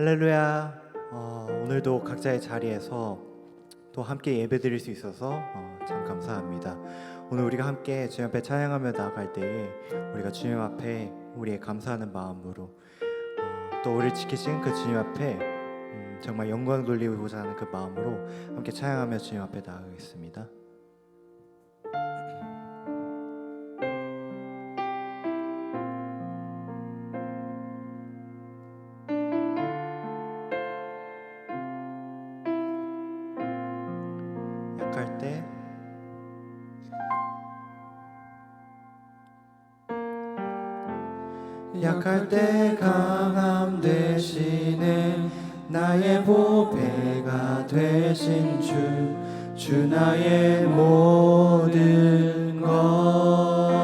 할렐루야. 오늘도 각자의 자리에서 또 함께 예배드릴 수 있어서 참 감사합니다. 오늘 우리가 함께 주님 앞에 찬양하며 나아갈 때에 우리가 주님 앞에 우리의 감사하는 마음으로 또 우리를 지키신 그 주님 앞에 정말 영광 돌리고자 하는 그 마음으로 함께 찬양하며 주님 앞에 나아가겠습니다. 약할 때 강함 되시네 나의 보배가 되신 주 나의 모든 것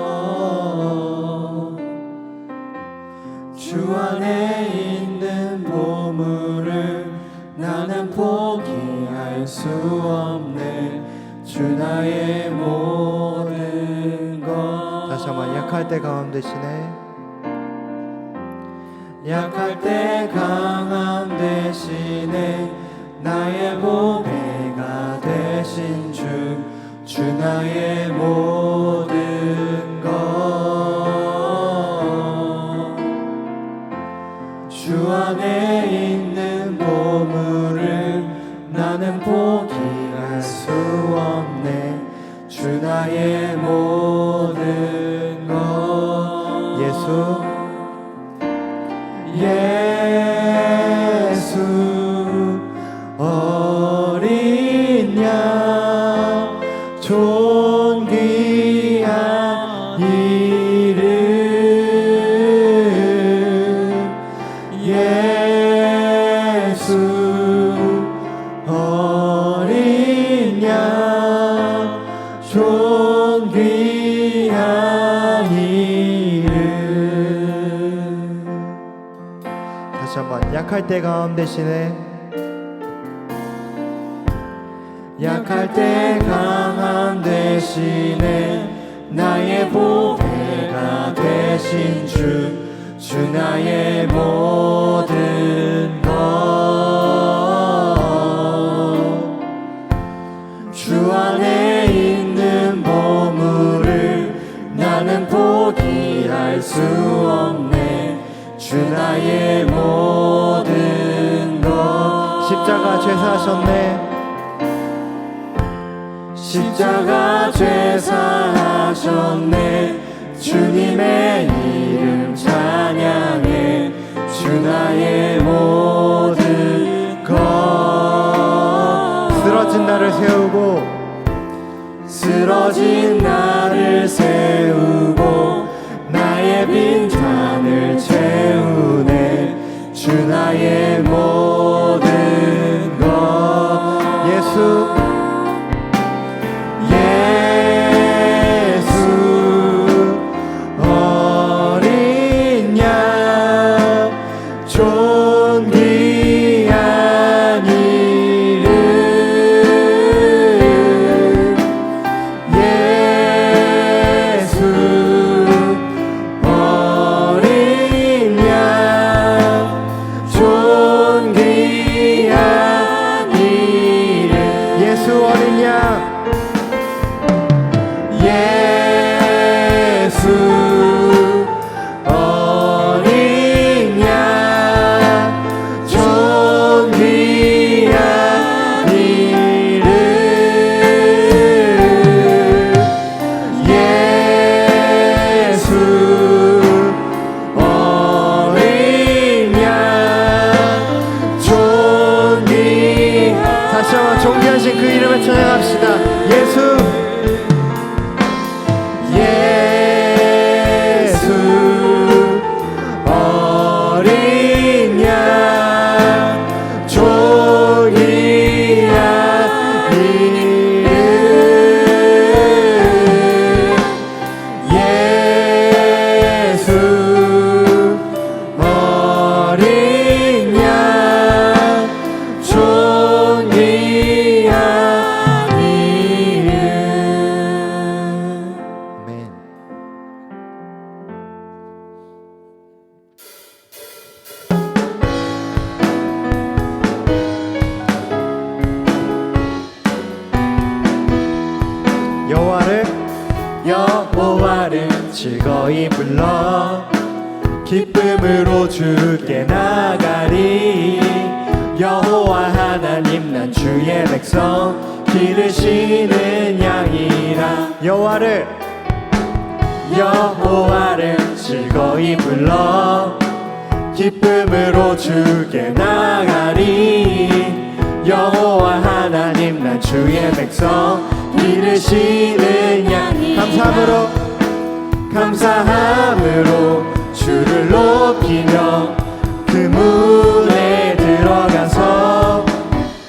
주 안에 있는 보물을 나는 포기할 수 없네 주 나의 모든 것 다시 한번 약할 때 강함 되시네 약할 때 강함 되시네 나의 보배가 되신 주 나의 모든 것 주 안에 있는 보물을 나는 포기할 수 없네 주 나의 모든 것 예수 어린 양 존귀한 이름 예수 어린 양 존귀한 이름 다시 한번 약할 때 강함 되시네 약할 때 강함 되시네 나의 보배가 되신 주 나의 모든 것 주 안에 있는 보물을 나는 포기할 수 없네 주 나의 모든 것 십자가 죄사하셨네 십자가 죄사하셨네 주님의 이름 찬양해 주 나의 모든 것 쓰러진 나를 세우고 쓰러진 나를 세우고 나의 빈잔을 채우네 주 나의 모든 것 예수 어린 양 존귀한 이름 예수 어린 양 존귀한 이름 예수 어린 양 예수 어린 양 존귀한 이름 예수 어린 양 존귀한 다시 한번 존귀하신 그 이름을 찬양합시다. 예수 어린 양 존귀한 이름 예수 어린 양 존귀한 이름 즐거이 불러 기쁨으로 주께 나가리. 여호와 하나님 난 주의 백성 기르시는 양이라. 여호와를 즐거이 불러 기쁨으로 주께 나가리. 여호와 하나님 난 주의 백성 기르시는 양이. 감사함으로 주를 높이며 그 문에 들어가서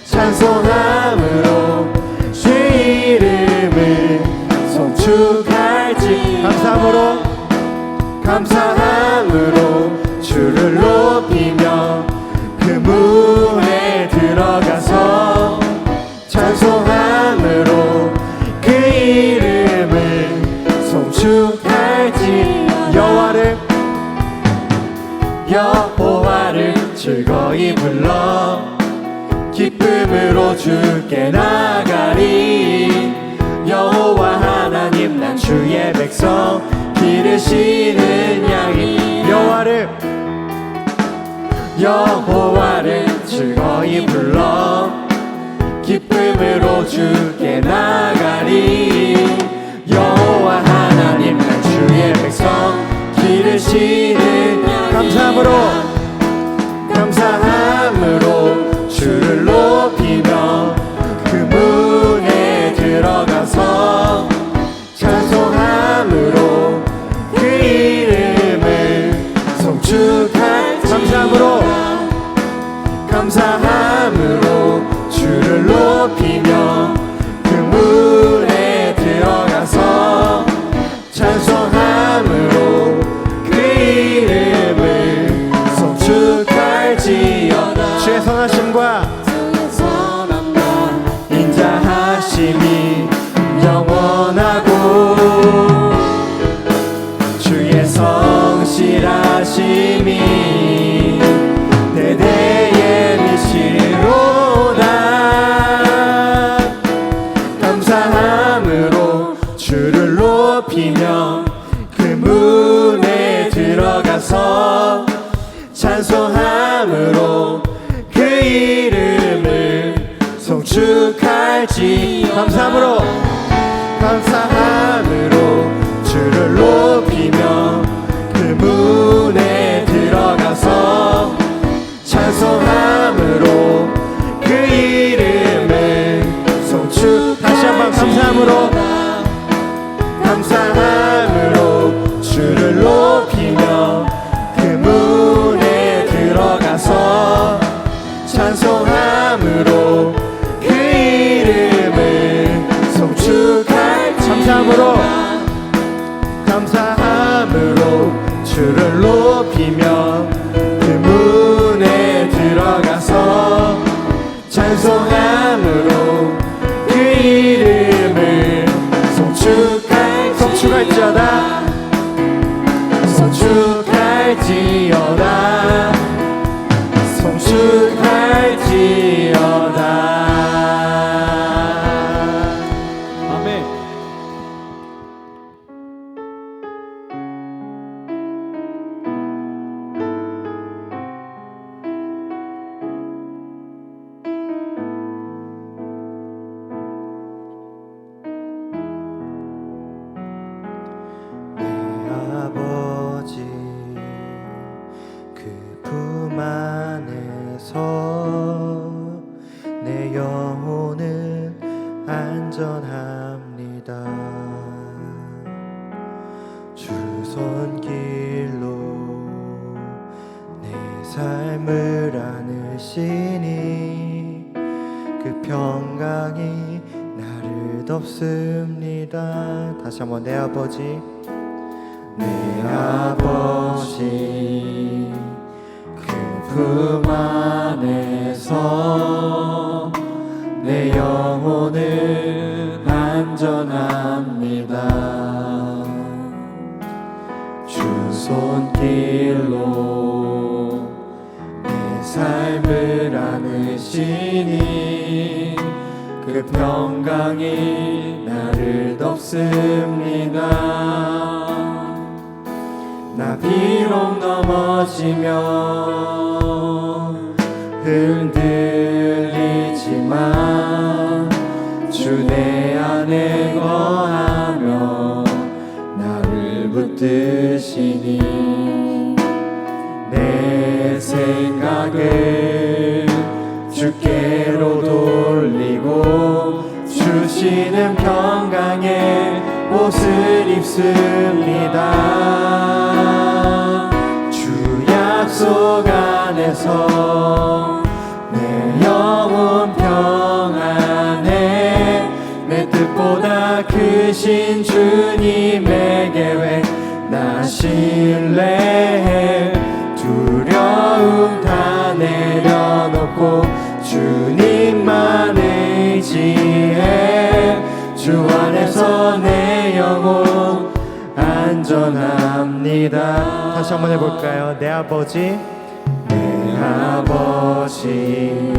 찬송함으로 주 이름을 송축할지. 감사함으로 주를 높이며 그 문에 들어가서 찬송함으로 그 이름을 송축할지. 여호와를 즐거이 불러 기쁨으로 주께 나가리. 여호와 하나님 난 주의 백성 기르시는 양이. 여호와를 즐거이 불러 기쁨으로 주께 나가리. 여호와 하나님 난 주의 백성 기르시는 양이. 감사함으로 주를 높이며 그 문에 들어가서 찬송함으로 그 이름을 송축할지. 감사함으로 주를 높이며 그 문에 들어가서 찬송함으로 그 이름을 송축할지어다. 주의 선하심과 인자하심이 영원하고 주의 성실하심이 대대에 미치리로다. 감사함으로 주를 높이며 그 문에 들어가서 찬송함으로 그 이름을 송축할지. 감사함으로 주를 높이며 그 문에 들어가서 찬송함으로 그 이름을 다시 한번 감사함으로 주를 높이며 그 문에 들어가서 찬송함으로 그 이름을 송축할지. 감사함으로 주를 높이며 그 문에 들어가서 찬송함으로 그 이름을 송축할지어다. 아멘. 아버지 그 품 안에서 내 영혼은 안전합니다. 주 손길로 내 삶을 안으시니 그 평강이 나를 덮습니다. 다시 한번 내 아버지 그 품 안에서 내 영혼은 안전합니다. 주 손길로 내 삶을 안으시니 그 평강이 나를 덮습니다. 나 비록 넘어지며 흔들리지만 주 내 안에 거하며 나를 붙드시니 내 생각을 주께로 돌리고 주시는 평강의 옷을 입습니다. 주 약속 안에서 내 영혼 평안해 내 뜻보다 크신 주님의 계획 나 신뢰해 두려움 다 내려놓고 주님만 의지해 주 안에서 내 영혼 안전합니다. 다시 한번 해볼까요? 내 아버지 내 아버지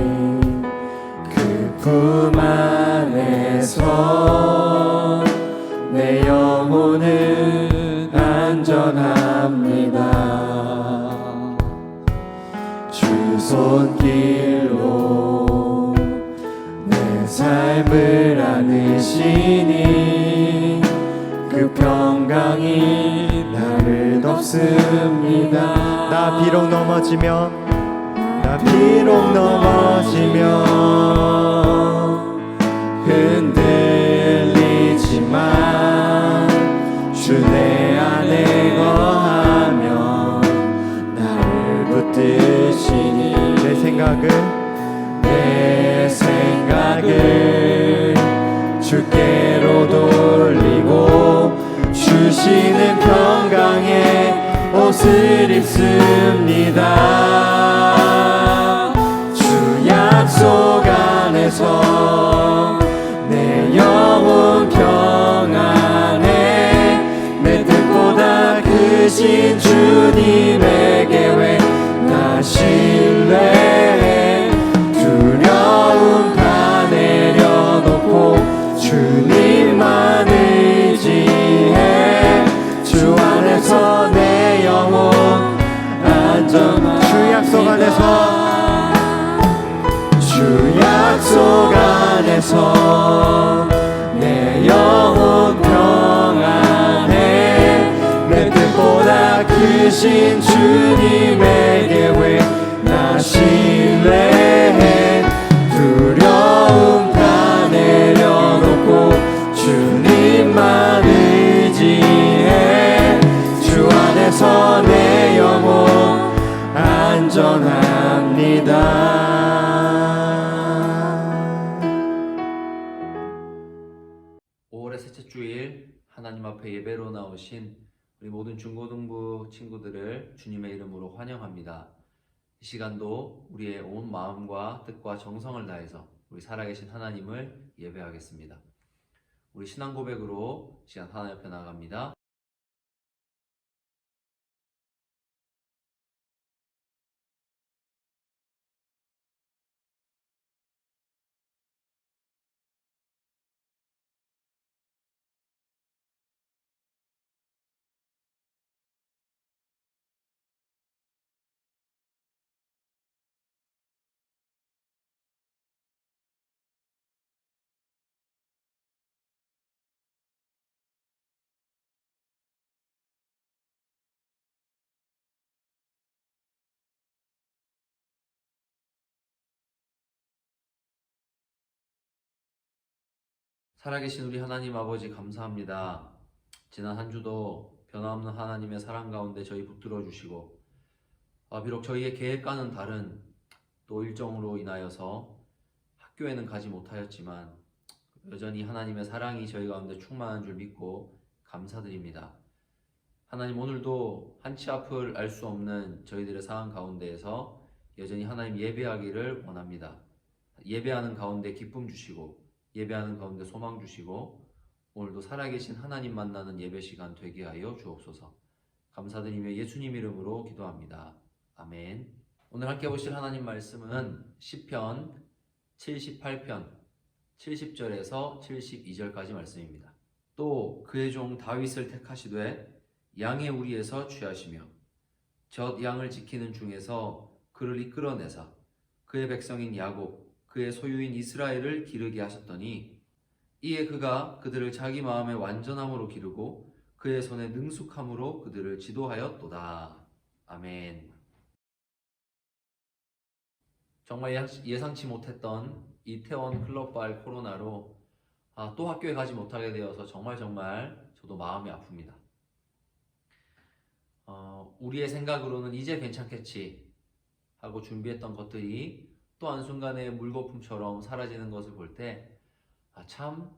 그 품 안에서 내 영혼은 안전합니다. 주 손길로 내 삶을 안으시니 그 평강이 나를 덮습니다. 나 비록 넘어지며 흔들리지만 주 내 안에 거하며 나를 붙드시니 내 생각을 주께로 돌리고 주시는 평강의 옷을 입습니다. 주 약속 안에서 내 영혼 평안해 내 뜻보다 크신 주님의 계획 나 신뢰해 두려움 다 내려놓고 주님만 의지해 주 안에서 내 영혼 안전한 주 약속 안에서 주 약속 안에서 내 영혼 평안해 내 뜻보다 크신 주님의 계획 나 신뢰해 두려움 다 내려놓고 주님만 의지해 주 안에서 내 영혼 안전합니다. 5월의 셋째 주일 하나님 앞에 예배로 나오신 우리 모든 중고등부 친구들을 주님의 이름으로 환영합니다. 이 시간도 우리의 온 마음과 뜻과 정성을 다해서 우리 살아계신 하나님을 예배하겠습니다. 우리 신앙 고백으로 시간 하나님 앞에 나갑니다. 살아계신 우리 하나님 아버지 감사합니다. 지난 한 주도 변함없는 하나님의 사랑 가운데 저희 붙들어 주시고 비록 저희의 계획과는 다른 또 일정으로 인하여서 학교에는 가지 못하였지만 여전히 하나님의 사랑이 저희 가운데 충만한 줄 믿고 감사드립니다. 하나님 오늘도 한치 앞을 알 수 없는 저희들의 상황 가운데에서 여전히 하나님 예배하기를 원합니다. 예배하는 가운데 기쁨 주시고 예배하는 가운데 소망 주시고 오늘도 살아계신 하나님 만나는 예배 시간 되게 하여 주옵소서. 감사드리며 예수님 이름으로 기도합니다. 아멘. 오늘 함께 보실 하나님 말씀은 시편 78편 70절에서 72절까지 말씀입니다. 또 그의 종 다윗을 택하시되 양의 우리에서 취하시며 젖 양을 지키는 중에서 그를 이끌어내사 그의 백성인 야곱 그의 소유인 이스라엘을 기르게 하셨더니 이에 그가 그들을 자기 마음의 완전함으로 기르고 그의 손의 능숙함으로 그들을 지도하였도다. 아멘. 정말 예상치 못했던 이태원 클럽발 코로나로 또 학교에 가지 못하게 되어서 정말 저도 마음이 아픕니다. 우리의 생각으로는 이제 괜찮겠지 하고 준비했던 것들이 또 한순간에 물거품처럼 사라지는 것을 볼 때 참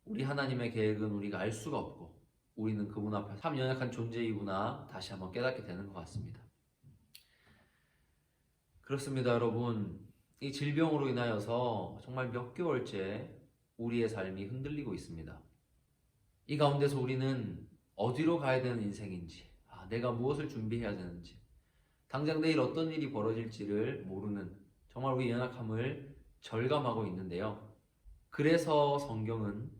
우리 하나님의 계획은 우리가 알 수가 없고 우리는 그분 앞에 참 연약한 존재이구나 다시 한번 깨닫게 되는 것 같습니다. 그렇습니다, 여러분. 이 질병으로 인하여서 정말 몇 개월째 우리의 삶이 흔들리고 있습니다. 이 가운데서 우리는 어디로 가야 되는 인생인지, 내가 무엇을 준비해야 되는지, 당장 내일 어떤 일이 벌어질지를 모르는 정말 우리의 연약함을 절감하고 있는데요. 그래서 성경은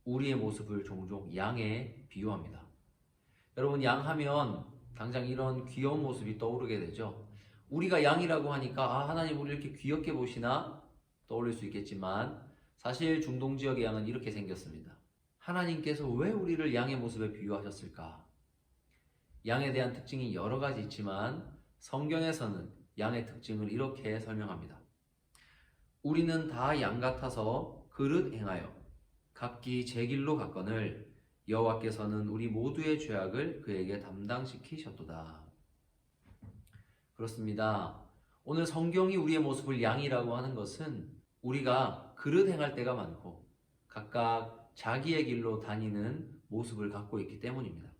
우리의 모습을 종종 양에 비유합니다. 여러분, 양 하면 당장 이런 귀여운 모습이 떠오르게 되죠. 우리가 양이라고 하니까 하나님 우리 이렇게 귀엽게 보시나 떠올릴 수 있겠지만 사실 중동 지역의 양은 이렇게 생겼습니다. 하나님께서 왜 우리를 양의 모습에 비유하셨을까? 양에 대한 특징이 여러 가지 있지만 성경에서는 양의 특징을 이렇게 설명합니다. 우리는 다 양 같아서 그릇 행하여 각기 제 길로 갔거늘 여호와께서는 우리 모두의 죄악을 그에게 담당시키셨도다. 그렇습니다. 오늘 성경이 우리의 모습을 양이라고 하는 것은 우리가 그릇 행할 때가 많고 각각 자기의 길로 다니는 모습을 갖고 있기 때문입니다.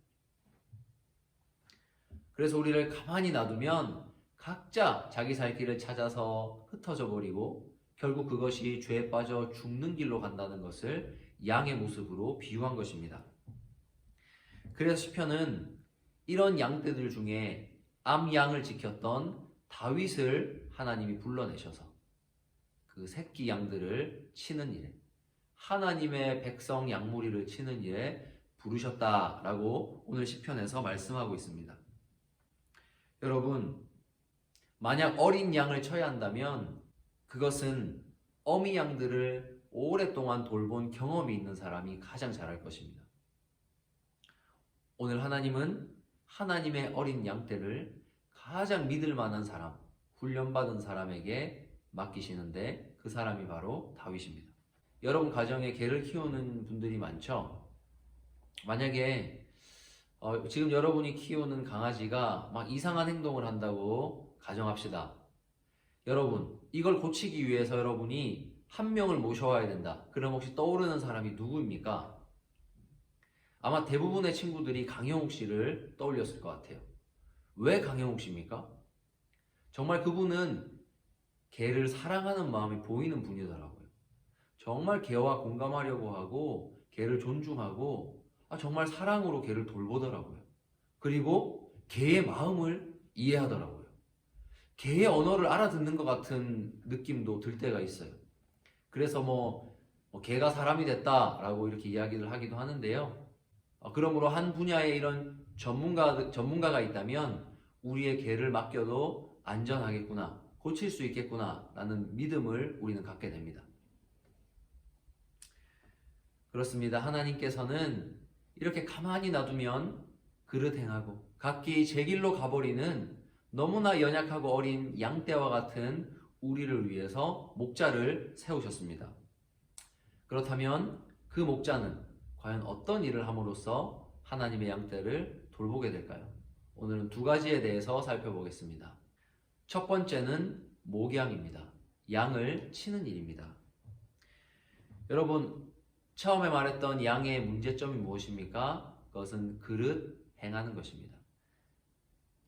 그래서 우리를 가만히 놔두면 각자 자기 살 길을 찾아서 흩어져 버리고 결국 그것이 죄에 빠져 죽는 길로 간다는 것을 양의 모습으로 비유한 것입니다. 그래서 시편은 이런 양떼들 중에 암양을 지켰던 다윗을 하나님이 불러내셔서 그 새끼 양들을 치는 일에 하나님의 백성 양무리를 치는 일에 부르셨다라고 오늘 시편에서 말씀하고 있습니다. 여러분, 만약 어린 양을 쳐야 한다면 그것은 어미 양들을 오랫동안 돌본 경험이 있는 사람이 가장 잘할 것입니다. 오늘 하나님은 하나님의 어린 양떼를 가장 믿을 만한 사람, 훈련받은 사람에게 맡기시는데 그 사람이 바로 다윗입니다. 여러분 가정에 개를 키우는 분들이 많죠? 만약에 지금 여러분이 키우는 강아지가 막 이상한 행동을 한다고 가정합시다. 여러분, 이걸 고치기 위해서 여러분이 한 명을 모셔와야 된다. 그럼 혹시 떠오르는 사람이 누구입니까? 아마 대부분의 친구들이 강영욱 씨를 떠올렸을 것 같아요. 왜 강영욱 씨입니까? 정말 그분은 개를 사랑하는 마음이 보이는 분이더라고요. 정말 개와 공감하려고 하고 개를 존중하고 정말 사랑으로 개를 돌보더라고요. 그리고 개의 마음을 이해하더라고요. 개의 언어를 알아듣는 것 같은 느낌도 들 때가 있어요. 그래서 개가 사람이 됐다라고 이렇게 이야기를 하기도 하는데요. 그러므로 한 분야에 이런 전문가가 있다면 우리의 개를 맡겨도 안전하겠구나, 고칠 수 있겠구나 라는 믿음을 우리는 갖게 됩니다. 그렇습니다. 하나님께서는 이렇게 가만히 놔두면 그릇 행하고 각기 제 길로 가버리는 너무나 연약하고 어린 양떼와 같은 우리를 위해서 목자를 세우셨습니다. 그렇다면 그 목자는 과연 어떤 일을 함으로써 하나님의 양떼를 돌보게 될까요? 오늘은 두 가지에 대해서 살펴보겠습니다. 첫 번째는 목양입니다. 양을 치는 일입니다. 여러분, 처음에 말했던 양의 문제점이 무엇입니까? 그것은 그릇 행하는 것입니다.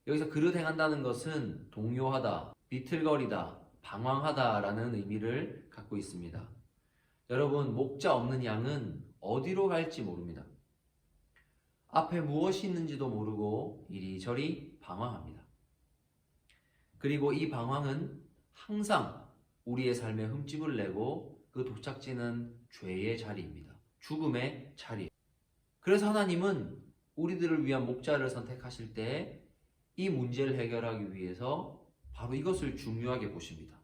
여기서 그릇 행한다는 것은 동요하다, 비틀거리다, 방황하다라는 의미를 갖고 있습니다. 여러분, 목자 없는 양은 어디로 갈지 모릅니다. 앞에 무엇이 있는지도 모르고 이리저리 방황합니다. 그리고 이 방황은 항상 우리의 삶에 흠집을 내고 그 도착지는 죄의 자리입니다. 죽음의 자리. 그래서 하나님은 우리들을 위한 목자를 선택하실 때 이 문제를 해결하기 위해서 바로 이것을 중요하게 보십니다.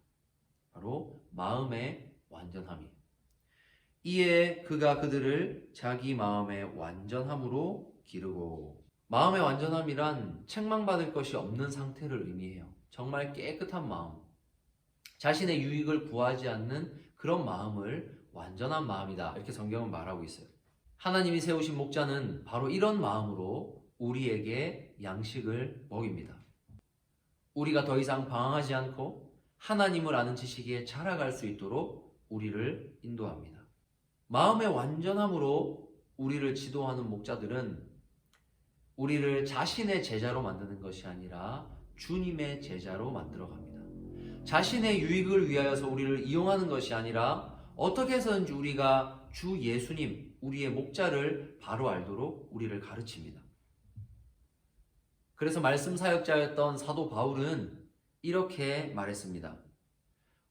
바로 마음의 완전함이에요. 이에 그가 그들을 자기 마음의 완전함으로 기르고, 마음의 완전함이란 책망받을 것이 없는 상태를 의미해요. 정말 깨끗한 마음, 자신의 유익을 구하지 않는 그런 마음을 완전한 마음이다, 이렇게 성경은 말하고 있어요. 하나님이 세우신 목자는 바로 이런 마음으로 우리에게 양식을 먹입니다. 우리가 더 이상 방황하지 않고 하나님을 아는 지식에 자라갈 수 있도록 우리를 인도합니다. 마음의 완전함으로 우리를 지도하는 목자들은 우리를 자신의 제자로 만드는 것이 아니라 주님의 제자로 만들어갑니다. 자신의 유익을 위하여서 우리를 이용하는 것이 아니라 어떻게 해서든지 우리가 주 예수님, 우리의 목자를 바로 알도록 우리를 가르칩니다. 그래서 말씀 사역자였던 사도 바울은 이렇게 말했습니다.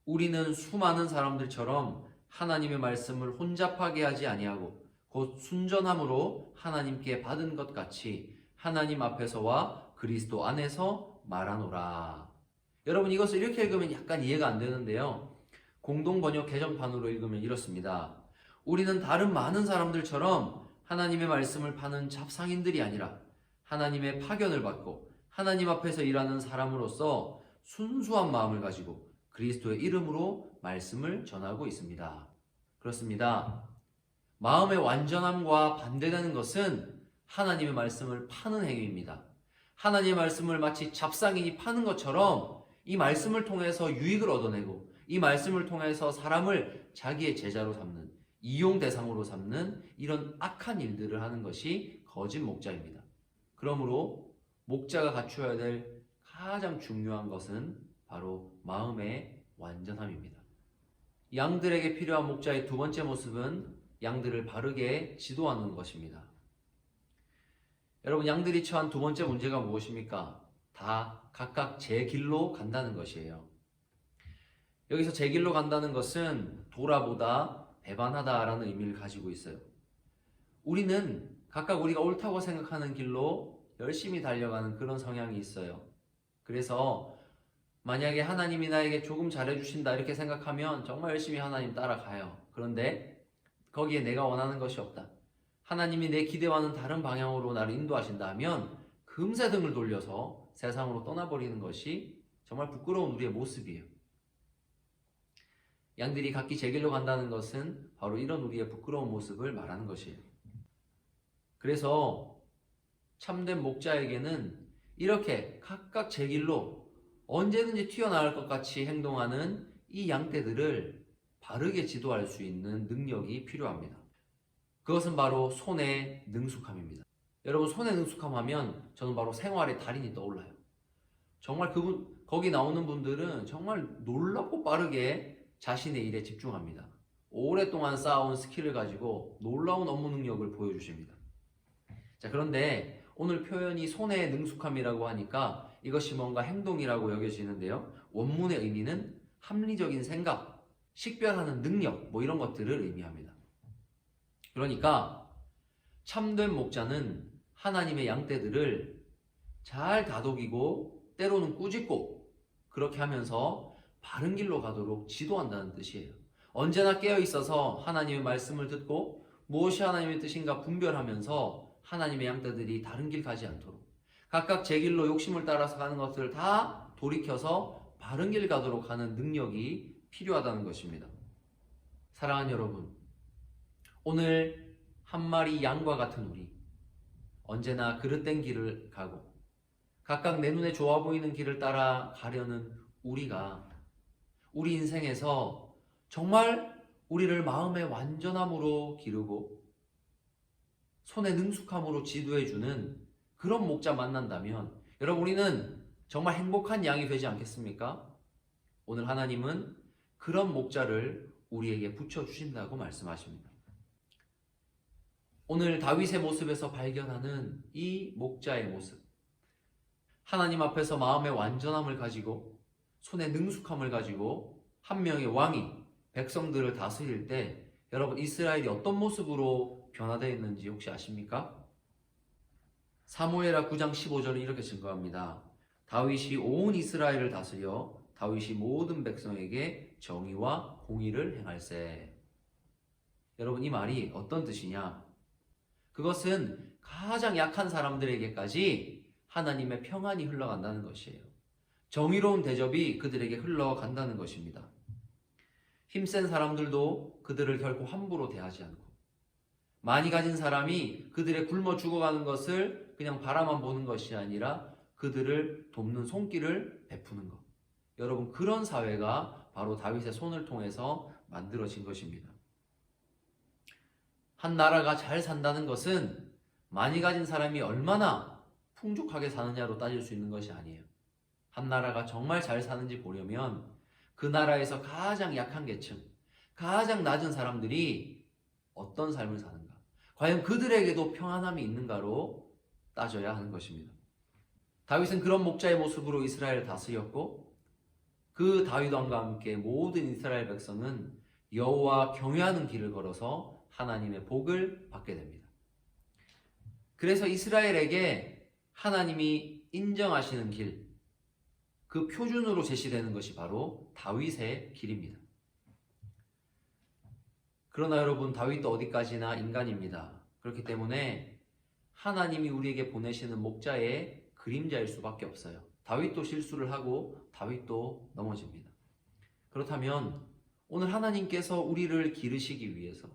우리는 수많은 사람들처럼 하나님의 말씀을 혼잡하게 하지 아니하고 곧 순전함으로 하나님께 받은 것 같이 하나님 앞에서와 그리스도 안에서 말하노라. 여러분, 이것을 이렇게 읽으면 약간 이해가 안 되는데요. 공동번역 개정판으로 읽으면 이렇습니다. 우리는 다른 많은 사람들처럼 하나님의 말씀을 파는 잡상인들이 아니라 하나님의 파견을 받고 하나님 앞에서 일하는 사람으로서 순수한 마음을 가지고 그리스도의 이름으로 말씀을 전하고 있습니다. 그렇습니다. 마음의 완전함과 반대되는 것은 하나님의 말씀을 파는 행위입니다. 하나님의 말씀을 마치 잡상인이 파는 것처럼 이 말씀을 통해서 유익을 얻어내고 이 말씀을 통해서 사람을 자기의 제자로 삼는, 이용 대상으로 삼는 이런 악한 일들을 하는 것이 거짓 목자입니다. 그러므로 목자가 갖추어야 될 가장 중요한 것은 바로 마음의 완전함입니다. 양들에게 필요한 목자의 두 번째 모습은 양들을 바르게 지도하는 것입니다. 여러분, 양들이 처한 두 번째 문제가 무엇입니까? 다 각각 제 길로 간다는 것이에요. 여기서 제 길로 간다는 것은 돌아보다 배반하다라는 의미를 가지고 있어요. 우리는 각각 우리가 옳다고 생각하는 길로 열심히 달려가는 그런 성향이 있어요. 그래서 만약에 하나님이 나에게 조금 잘해주신다 이렇게 생각하면 정말 열심히 하나님 따라가요. 그런데 거기에 내가 원하는 것이 없다, 하나님이 내 기대와는 다른 방향으로 나를 인도하신다 하면 금세 등을 돌려서 세상으로 떠나버리는 것이 정말 부끄러운 우리의 모습이에요. 양들이 각기 제 길로 간다는 것은 바로 이런 우리의 부끄러운 모습을 말하는 것이에요. 그래서 참된 목자에게는 이렇게 각각 제 길로 언제든지 튀어나갈 것 같이 행동하는 이 양떼들을 바르게 지도할 수 있는 능력이 필요합니다. 그것은 바로 손의 능숙함입니다. 여러분, 손의 능숙함 하면 저는 바로 생활의 달인이 떠올라요. 정말 거기 나오는 분들은 정말 놀랍고 빠르게 자신의 일에 집중합니다. 오랫동안 쌓아온 스킬을 가지고 놀라운 업무 능력을 보여주십니다. 자, 그런데 오늘 표현이 손의 능숙함이라고 하니까 이것이 뭔가 행동이라고 여겨지는데요. 원문의 의미는 합리적인 생각, 식별하는 능력, 이런 것들을 의미합니다. 그러니까 참된 목자는 하나님의 양떼들을 잘 다독이고 때로는 꾸짖고 그렇게 하면서 바른 길로 가도록 지도한다는 뜻이에요. 언제나 깨어있어서 하나님의 말씀을 듣고 무엇이 하나님의 뜻인가 분별하면서 하나님의 양떼들이 다른 길 가지 않도록 각각 제 길로 욕심을 따라서 가는 것들을 다 돌이켜서 바른 길 가도록 하는 능력이 필요하다는 것입니다. 사랑하는 여러분, 오늘 한 마리 양과 같은 우리, 언제나 그릇된 길을 가고 각각 내 눈에 좋아 보이는 길을 따라 가려는 우리가 우리 인생에서 정말 우리를 마음의 완전함으로 기르고 손의 능숙함으로 지도해주는 그런 목자 만난다면 여러분, 우리는 정말 행복한 양이 되지 않겠습니까? 오늘 하나님은 그런 목자를 우리에게 붙여주신다고 말씀하십니다. 오늘 다윗의 모습에서 발견하는 이 목자의 모습, 하나님 앞에서 마음의 완전함을 가지고 손의 능숙함을 가지고 한 명의 왕이 백성들을 다스릴 때 여러분, 이스라엘이 어떤 모습으로 변화되어 있는지 혹시 아십니까? 사무엘하 9장 15절은 이렇게 증거합니다. 다윗이 온 이스라엘을 다스려 다윗이 모든 백성에게 정의와 공의를 행할세. 여러분, 이 말이 어떤 뜻이냐? 그것은 가장 약한 사람들에게까지 하나님의 평안이 흘러간다는 것이에요. 정의로운 대접이 그들에게 흘러간다는 것입니다. 힘센 사람들도 그들을 결코 함부로 대하지 않고, 많이 가진 사람이 그들의 굶어 죽어가는 것을 그냥 바라만 보는 것이 아니라 그들을 돕는 손길을 베푸는 것. 여러분, 그런 사회가 바로 다윗의 손을 통해서 만들어진 것입니다. 한 나라가 잘 산다는 것은 많이 가진 사람이 얼마나 풍족하게 사느냐로 따질 수 있는 것이 아니에요. 한 나라가 정말 잘 사는지 보려면 그 나라에서 가장 약한 계층, 가장 낮은 사람들이 어떤 삶을 사는가, 과연 그들에게도 평안함이 있는가로 따져야 하는 것입니다. 다윗은 그런 목자의 모습으로 이스라엘을 다스렸고, 그 다윗 왕과 함께 모든 이스라엘 백성은 여호와 경외하는 길을 걸어서 하나님의 복을 받게 됩니다. 그래서 이스라엘에게 하나님이 인정하시는 길, 그 표준으로 제시되는 것이 바로 다윗의 길입니다. 그러나 여러분, 다윗도 어디까지나 인간입니다. 그렇기 때문에 하나님이 우리에게 보내시는 목자의 그림자일 수밖에 없어요. 다윗도 실수를 하고 다윗도 넘어집니다. 그렇다면 오늘 하나님께서 우리를 기르시기 위해서,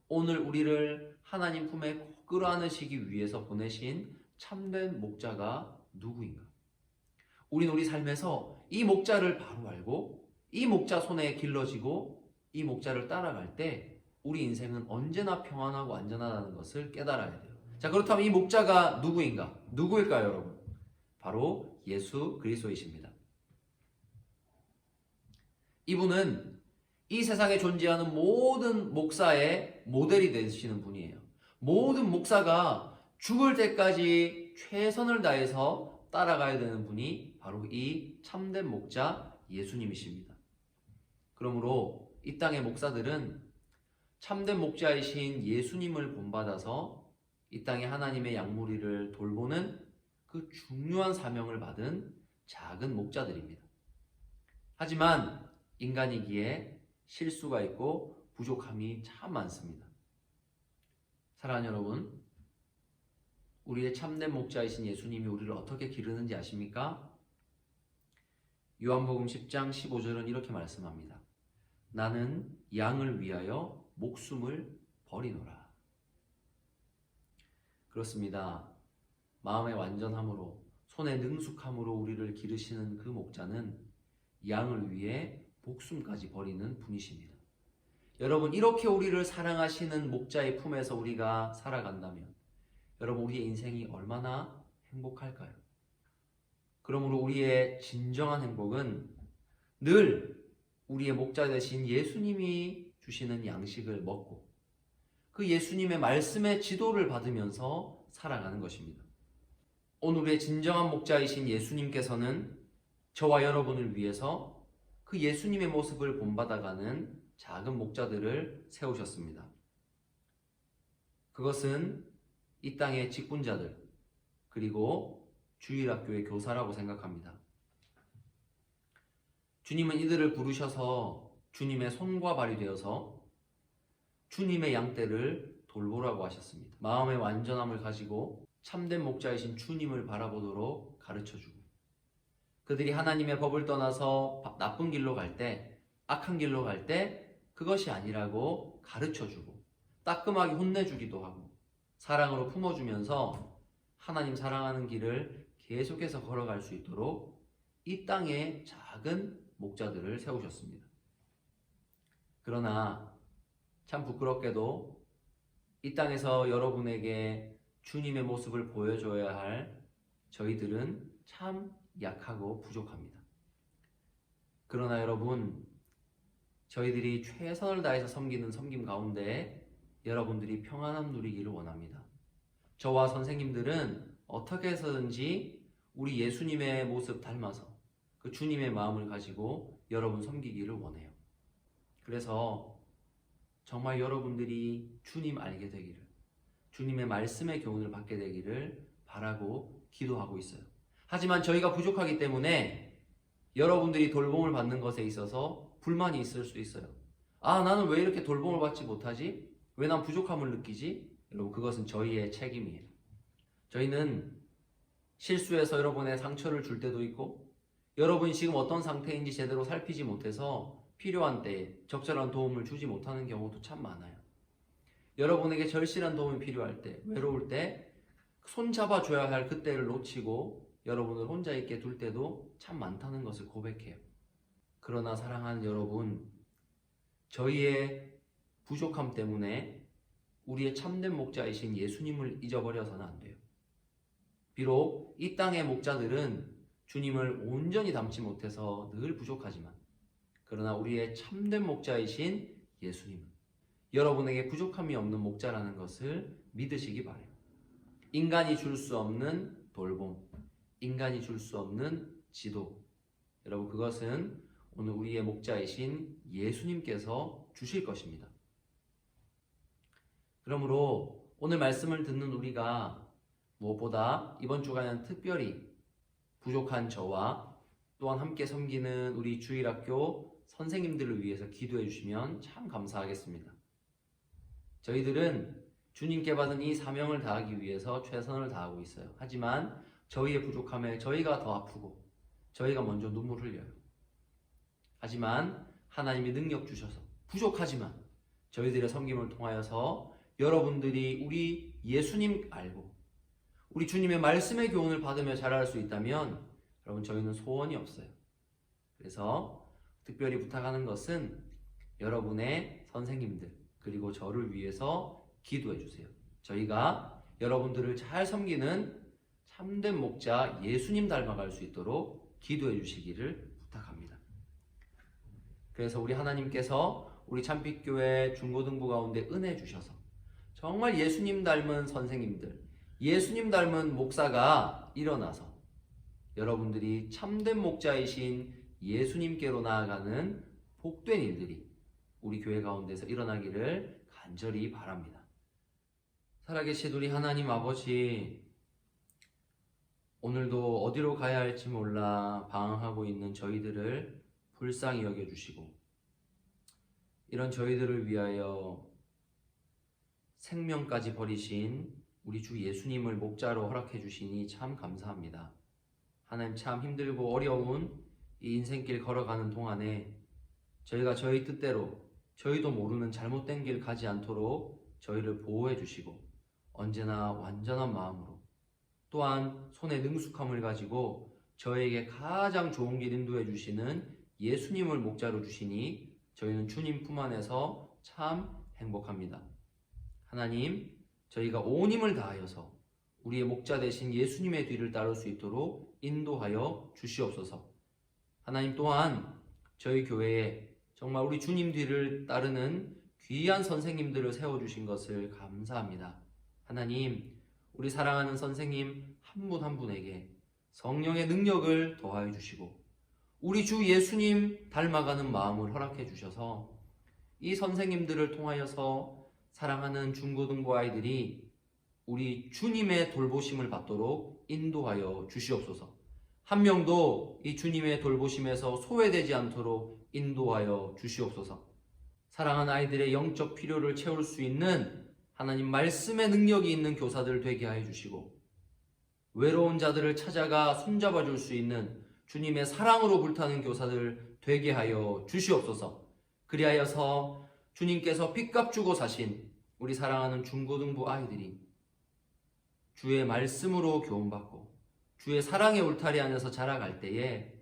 오늘 우리를 하나님 품에 끌어안으시기 위해서 보내신 참된 목자가 누구인가? 우리는 우리 삶에서 이 목자를 바로 알고 이 목자 손에 길러지고 이 목자를 따라갈 때 우리 인생은 언제나 평안하고 안전하다는 것을 깨달아야 돼요. 자, 그렇다면 이 목자가 누구인가? 누구일까요, 여러분? 바로 예수 그리스도이십니다. 이분은 이 세상에 존재하는 모든 목사의 모델이 되시는 분이에요. 모든 목사가 죽을 때까지 최선을 다해서 따라가야 되는 분이 바로 이 참된 목자 예수님이십니다. 그러므로 이 땅의 목사들은 참된 목자이신 예수님을 본받아서 이 땅에 하나님의 양무리를 돌보는 그 중요한 사명을 받은 작은 목자들입니다. 하지만 인간이기에 실수가 있고 부족함이 참 많습니다. 사랑하는 여러분, 우리의 참된 목자이신 예수님이 우리를 어떻게 기르는지 아십니까? 요한복음 10장 15절은 이렇게 말씀합니다. 나는 양을 위하여 목숨을 버리노라. 그렇습니다. 마음의 완전함으로, 손의 능숙함으로 우리를 기르시는 그 목자는 양을 위해 목숨까지 버리는 분이십니다. 여러분, 이렇게 우리를 사랑하시는 목자의 품에서 우리가 살아간다면 여러분, 우리의 인생이 얼마나 행복할까요? 그러므로 우리의 진정한 행복은 늘 우리의 목자 되신 예수님이 주시는 양식을 먹고 그 예수님의 말씀의 지도를 받으면서 살아가는 것입니다. 오늘의 진정한 목자이신 예수님께서는 저와 여러분을 위해서 그 예수님의 모습을 본받아가는 작은 목자들을 세우셨습니다. 그것은 이 땅의 직분자들, 그리고 주일학교의 교사라고 생각합니다. 주님은 이들을 부르셔서 주님의 손과 발이 되어서 주님의 양떼를 돌보라고 하셨습니다. 마음의 완전함을 가지고 참된 목자이신 주님을 바라보도록 가르쳐주고, 그들이 하나님의 법을 떠나서 나쁜 길로 갈 때, 악한 길로 갈 때 그것이 아니라고 가르쳐주고 따끔하게 혼내주기도 하고 사랑으로 품어주면서 하나님 사랑하는 길을 계속해서 걸어갈 수 있도록 이 땅에 작은 목자들을 세우셨습니다. 그러나 참 부끄럽게도 이 땅에서 여러분에게 주님의 모습을 보여줘야 할 저희들은 참 약하고 부족합니다. 그러나 여러분, 저희들이 최선을 다해서 섬기는 섬김 가운데 여러분들이 평안함 누리기를 원합니다. 저와 선생님들은 어떻게 해서든지 우리 예수님의 모습 닮아서 그 주님의 마음을 가지고 여러분 섬기기를 원해요. 그래서 정말 여러분들이 주님 알게 되기를, 주님의 말씀의 교훈을 받게 되기를 바라고 기도하고 있어요. 하지만 저희가 부족하기 때문에 여러분들이 돌봄을 받는 것에 있어서 불만이 있을 수 있어요. 아, 나는 왜 이렇게 돌봄을 받지 못하지? 왜 난 부족함을 느끼지? 여러분, 그것은 저희의 책임이에요. 저희는 실수해서 여러분의 상처를 줄 때도 있고, 여러분이 지금 어떤 상태인지 제대로 살피지 못해서 필요한 때에 적절한 도움을 주지 못하는 경우도 참 많아요. 여러분에게 절실한 도움이 필요할 때, 외로울 때 손잡아줘야 할 그때를 놓치고 여러분을 혼자 있게 둘 때도 참 많다는 것을 고백해요. 그러나 사랑하는 여러분, 저희의 부족함 때문에 우리의 참된 목자이신 예수님을 잊어버려서는 안 돼요. 비록 이 땅의 목자들은 주님을 온전히 닮지 못해서 늘 부족하지만, 그러나 우리의 참된 목자이신 예수님은 여러분에게 부족함이 없는 목자라는 것을 믿으시기 바라요. 인간이 줄 수 없는 돌봄, 인간이 줄 수 없는 지도, 여러분, 그것은 오늘 우리의 목자이신 예수님께서 주실 것입니다. 그러므로 오늘 말씀을 듣는 우리가 무엇보다 이번 주간은 특별히 부족한 저와 또한 함께 섬기는 우리 주일학교 선생님들을 위해서 기도해 주시면 참 감사하겠습니다. 저희들은 주님께 받은 이 사명을 다하기 위해서 최선을 다하고 있어요. 하지만 저희의 부족함에 저희가 더 아프고 저희가 먼저 눈물 흘려요. 하지만 하나님이 능력 주셔서 부족하지만 저희들의 섬김을 통하여서 여러분들이 우리 예수님 알고 우리 주님의 말씀의 교훈을 받으며 자랄 수 있다면 여러분, 저희는 소원이 없어요. 그래서 특별히 부탁하는 것은 여러분의 선생님들 그리고 저를 위해서 기도해 주세요. 저희가 여러분들을 잘 섬기는 참된 목자 예수님 닮아갈 수 있도록 기도해 주시기를 부탁합니다. 그래서 우리 하나님께서 우리 참빛교회 중고등부 가운데 은혜 주셔서 정말 예수님 닮은 선생님들, 예수님 닮은 목사가 일어나서 여러분들이 참된 목자이신 예수님께로 나아가는 복된 일들이 우리 교회 가운데서 일어나기를 간절히 바랍니다. 살아계신 우리 하나님 아버지, 오늘도 어디로 가야 할지 몰라 방황하고 있는 저희들을 불쌍히 여겨주시고 이런 저희들을 위하여 생명까지 버리신 우리 주 예수님을 목자로 허락해 주시니 참 감사합니다. 하나님, 참 힘들고 어려운 이 인생길 걸어가는 동안에 저희가 저희 뜻대로 저희도 모르는 잘못된 길 가지 않도록 저희를 보호해 주시고 언제나 완전한 마음으로 또한 손에 능숙함을 가지고 저에게 가장 좋은 길 인도해 주시는 예수님을 목자로 주시니 저희는 주님 품 안에서 참 행복합니다. 하나님, 저희가 온 힘을 다하여서 우리의 목자 되신 예수님의 뒤를 따를 수 있도록 인도하여 주시옵소서. 하나님, 또한 저희 교회에 정말 우리 주님 뒤를 따르는 귀한 선생님들을 세워주신 것을 감사합니다. 하나님, 우리 사랑하는 선생님 한 분 한 분에게 성령의 능력을 더하여 주시고 우리 주 예수님 닮아가는 마음을 허락해 주셔서 이 선생님들을 통하여서 사랑하는 중고등부 아이들이 우리 주님의 돌보심을 받도록 인도하여 주시옵소서. 한 명도 이 주님의 돌보심에서 소외되지 않도록 인도하여 주시옵소서. 사랑하는 아이들의 영적 필요를 채울 수 있는 하나님 말씀의 능력이 있는 교사들 되게 하여 주시고 외로운 자들을 찾아가 손잡아 줄 수 있는 주님의 사랑으로 불타는 교사들 되게 하여 주시옵소서. 그리하여서 주님께서 핏값 주고 사신 우리 사랑하는 중고등부 아이들이 주의 말씀으로 교훈받고 주의 사랑의 울타리 안에서 자라갈 때에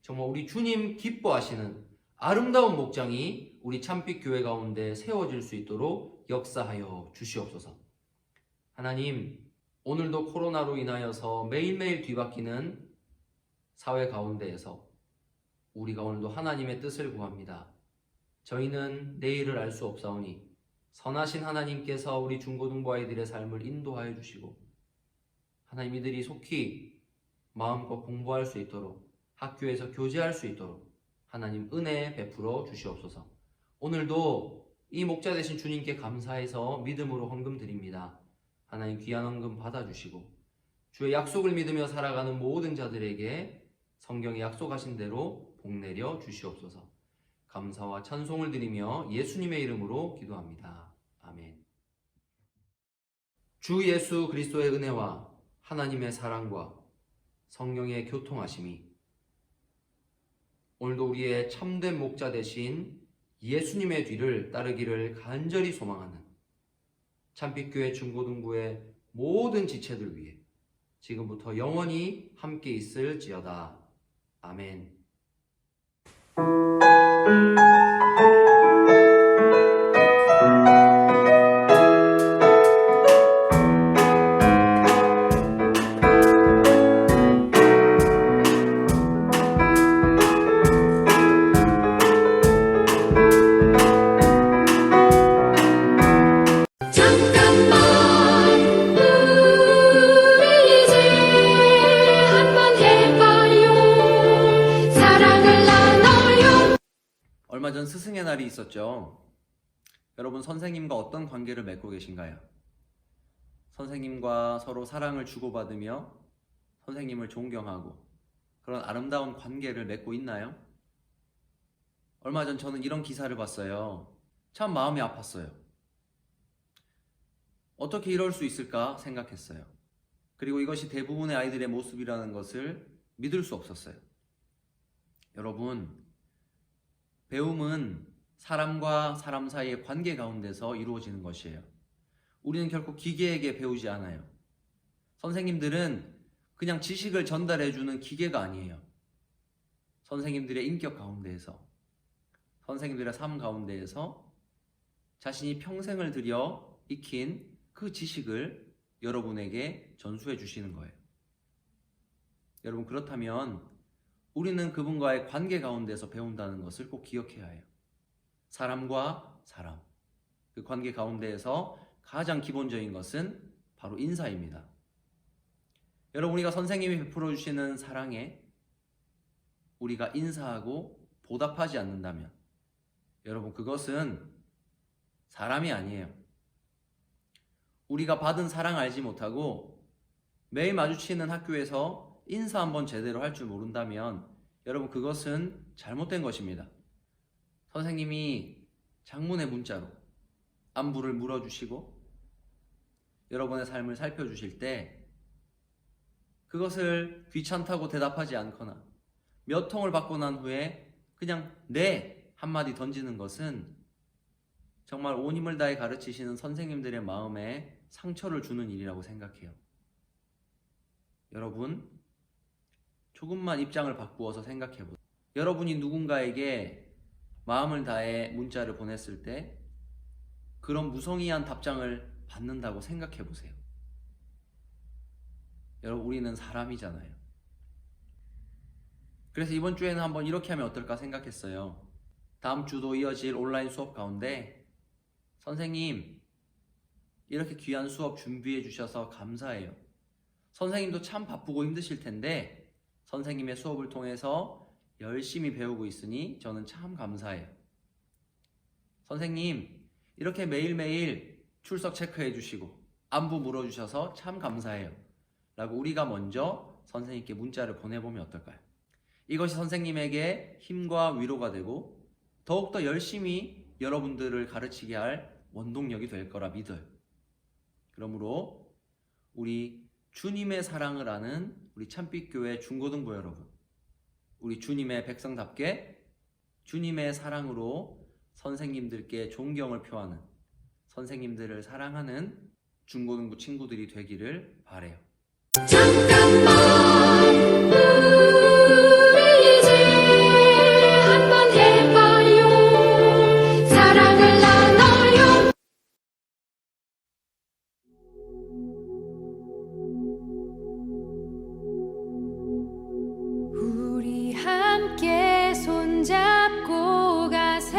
정말 우리 주님 기뻐하시는 아름다운 목장이 우리 참빛 교회 가운데 세워질 수 있도록 역사하여 주시옵소서. 하나님, 오늘도 코로나로 인하여서 매일매일 뒤바뀌는 사회 가운데에서 우리가 오늘도 하나님의 뜻을 구합니다. 저희는 내일을 알 수 없사오니 선하신 하나님께서 우리 중고등부 아이들의 삶을 인도하여 주시고 하나님, 이들이 속히 마음껏 공부할 수 있도록 학교에서 교제할 수 있도록 하나님 은혜 베풀어 주시옵소서. 오늘도 이 목자 되신 주님께 감사해서 믿음으로 헌금 드립니다. 하나님, 귀한 헌금 받아주시고 주의 약속을 믿으며 살아가는 모든 자들에게 성경에 약속하신 대로 복 내려 주시옵소서. 감사와 찬송을 드리며 예수님의 이름으로 기도합니다. 아멘. 주 예수 그리스도의 은혜와 하나님의 사랑과 성령의 교통하심이 오늘도 우리의 참된 목자 되신 예수님의 뒤를 따르기를 간절히 소망하는 참빛교회 중고등부의 모든 지체들 위해 지금부터 영원히 함께 있을지어다. 아멘. 얼마 전 스승의 날이 있었죠. 여러분, 선생님과 어떤 관계를 맺고 계신가요? 선생님과 서로 사랑을 주고받으며 선생님을 존경하고 그런 아름다운 관계를 맺고 있나요? 얼마 전 저는 이런 기사를 봤어요. 참 마음이 아팠어요. 어떻게 이럴 수 있을까 생각했어요. 그리고 이것이 대부분의 아이들의 모습이라는 것을 믿을 수 없었어요. 여러분, 배움은 사람과 사람 사이의 관계 가운데서 이루어지는 것이에요. 우리는 결코 기계에게 배우지 않아요. 선생님들은 그냥 지식을 전달해주는 기계가 아니에요. 선생님들의 인격 가운데에서, 선생님들의 삶 가운데에서 자신이 평생을 들여 익힌 그 지식을 여러분에게 전수해 주시는 거예요. 여러분, 그렇다면 우리는 그분과의 관계 가운데서 배운다는 것을 꼭 기억해야 해요. 사람과 사람, 그 관계 가운데에서 가장 기본적인 것은 바로 인사입니다. 여러분, 우리가 선생님이 베풀어 주시는 사랑에 우리가 인사하고 보답하지 않는다면 여러분, 그것은 사람이 아니에요. 우리가 받은 사랑 알지 못하고 매일 마주치는 학교에서 인사 한번 제대로 할 줄 모른다면 여러분, 그것은 잘못된 것입니다. 선생님이 장문의 문자로 안부를 물어주시고 여러분의 삶을 살펴주실 때 그것을 귀찮다고 대답하지 않거나 몇 통을 받고 난 후에 그냥 네 한마디 던지는 것은 정말 온 힘을 다해 가르치시는 선생님들의 마음에 상처를 주는 일이라고 생각해요. 여러분, 조금만 입장을 바꾸어서 생각해보세요. 여러분이 누군가에게 마음을 다해 문자를 보냈을 때 그런 무성의한 답장을 받는다고 생각해보세요. 여러분, 우리는 사람이잖아요. 그래서 이번 주에는 한번 이렇게 하면 어떨까 생각했어요. 다음 주도 이어질 온라인 수업 가운데 선생님, 이렇게 귀한 수업 준비해 주셔서 감사해요. 선생님도 참 바쁘고 힘드실 텐데 선생님의 수업을 통해서 열심히 배우고 있으니 저는 참 감사해요. 선생님, 이렇게 매일매일 출석 체크해 주시고 안부 물어주셔서 참 감사해요. 라고 우리가 먼저 선생님께 문자를 보내보면 어떨까요? 이것이 선생님에게 힘과 위로가 되고 더욱더 열심히 여러분들을 가르치게 할 원동력이 될 거라 믿어요. 그러므로 우리 주님의 사랑을 아는 우리 참빛교회 중고등부 여러분, 우리 주님의 백성답게 주님의 사랑으로 선생님들께 존경을 표하는, 선생님들을 사랑하는 중고등부 친구들이 되기를 바라요. 잠깐만 우리 이제 한번 해봐요. 사랑을 나눠요. 우리 함께 손잡고 가세.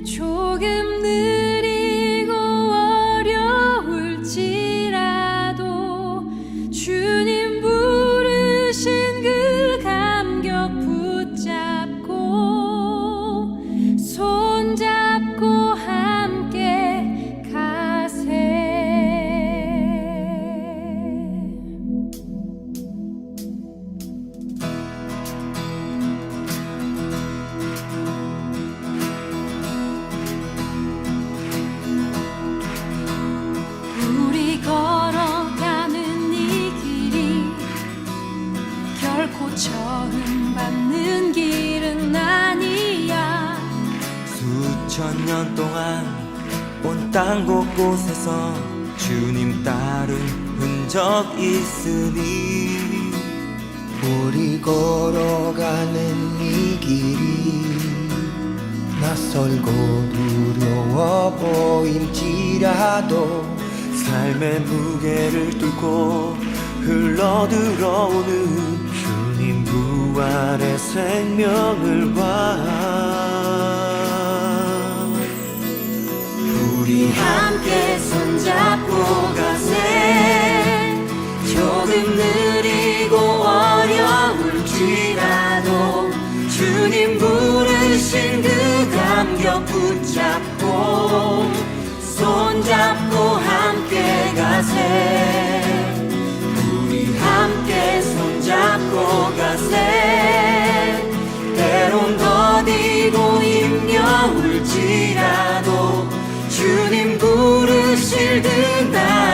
조금 느리고 어려울지라 2000년 동안 온 땅 곳곳에서 주님 따른 흔적 있으니 우리 걸어가는 이 길이 낯설고 두려워 보임지라도 삶의 무게를 뚫고 흘러들어오는 주님 부활의 생명을 봐. 우리 함께 손잡고 가세. 조금 느리고 어려울지라도 주님 부르신 그 감격 붙잡고 손잡고 함께 가세. 우리 함께 손잡고 가세. 때론 더디고 힘겨울지라도 주님 부르실 듯 나